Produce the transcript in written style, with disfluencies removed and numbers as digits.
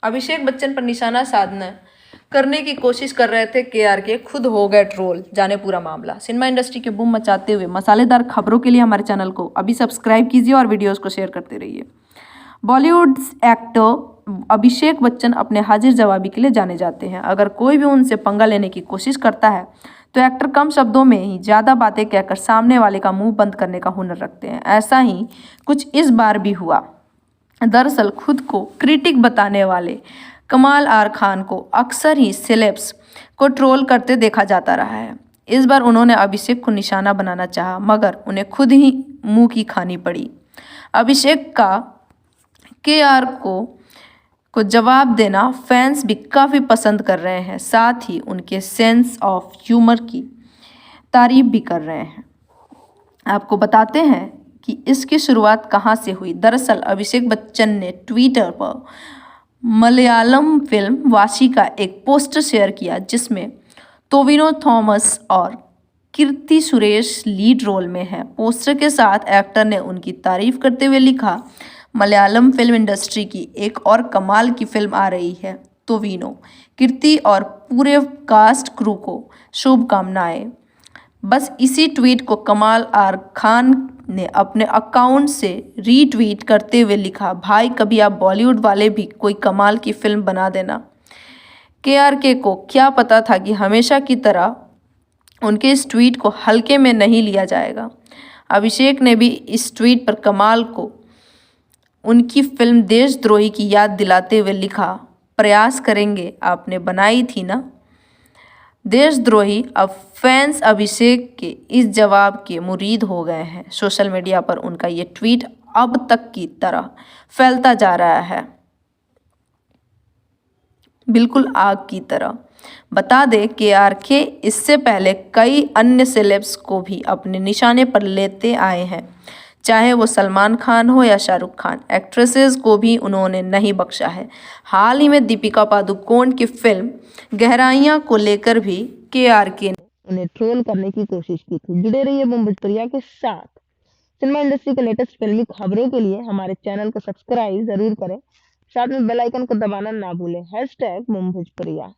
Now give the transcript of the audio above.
अभिषेक बच्चन पर निशाना साधना करने की कोशिश कर रहे थे केआरके, खुद हो गए ट्रोल। जाने पूरा मामला। सिनेमा इंडस्ट्री के बूम मचाते हुए मसालेदार खबरों के लिए हमारे चैनल को अभी सब्सक्राइब कीजिए और वीडियोस को शेयर करते रहिए। बॉलीवुड एक्टर अभिषेक बच्चन अपने हाजिर जवाबी के लिए जाने जाते हैं। अगर कोई भी उनसे पंगा लेने की कोशिश करता है तो एक्टर कम शब्दों में ही ज़्यादा बातें कहकर सामने वाले का मुंह बंद करने का हुनर रखते हैं। ऐसा ही कुछ इस बार भी हुआ। दरअसल खुद को क्रिटिक बताने वाले कमाल आर खान को अक्सर ही सेलेब्स को ट्रोल करते देखा जाता रहा है। इस बार उन्होंने अभिषेक को निशाना बनाना चाहा, मगर उन्हें खुद ही मुंह की खानी पड़ी। अभिषेक का केआर को जवाब देना फैंस भी काफ़ी पसंद कर रहे हैं, साथ ही उनके सेंस ऑफ ह्यूमर की तारीफ भी कर रहे हैं। आपको बताते हैं कि इसकी शुरुआत कहाँ से हुई। दरअसल अभिषेक बच्चन ने ट्विटर पर मलयालम फिल्म वाशी का एक पोस्टर शेयर किया, जिसमें टोविनो थॉमस और कीर्ति सुरेश लीड रोल में हैं। पोस्टर के साथ एक्टर ने उनकी तारीफ करते हुए लिखा, मलयालम फिल्म इंडस्ट्री की एक और कमाल की फिल्म आ रही है। टोविनो, कीर्ति और पूरे कास्ट क्रू को शुभकामनाएं। बस इसी ट्वीट को कमाल आर खान ने अपने अकाउंट से रीट्वीट करते हुए लिखा, भाई कभी आप बॉलीवुड वाले भी कोई कमाल की फिल्म बना देना। केआरके को क्या पता था कि हमेशा की तरह उनके इस ट्वीट को हल्के में नहीं लिया जाएगा। अभिषेक ने भी इस ट्वीट पर कमाल को उनकी फिल्म देशद्रोही की याद दिलाते हुए लिखा, प्रयास करेंगे, आपने बनाई थी ना देशद्रोही। अब फैंस अभिषेक के इस जवाब के मुरीद हो गए हैं। सोशल मीडिया पर उनका ये ट्वीट अब तक की तरह फैलता जा रहा है, बिल्कुल आग की तरह। बता दें केआरके इससे पहले कई अन्य सेलेब्स को भी अपने निशाने पर लेते आए हैं, चाहे वो सलमान खान हो या शाहरुख खान। एक्ट्रेसेस को भी उन्होंने नहीं बख्शा है। हाल ही में दीपिका पादुकोण की फिल्म गहराइयाँ को लेकर भी केआरके ने उन्हें ट्रोल करने की कोशिश की थी। जुड़े रहिए बूम भोजपुरिया के साथ। सिनेमा इंडस्ट्री के लेटेस्ट फिल्मी खबरों के लिए हमारे चैनल को सब्सक्राइब जरूर करें, साथ में बेल आइकन को दबाना ना भूलें। #बूम भोजपुरिया।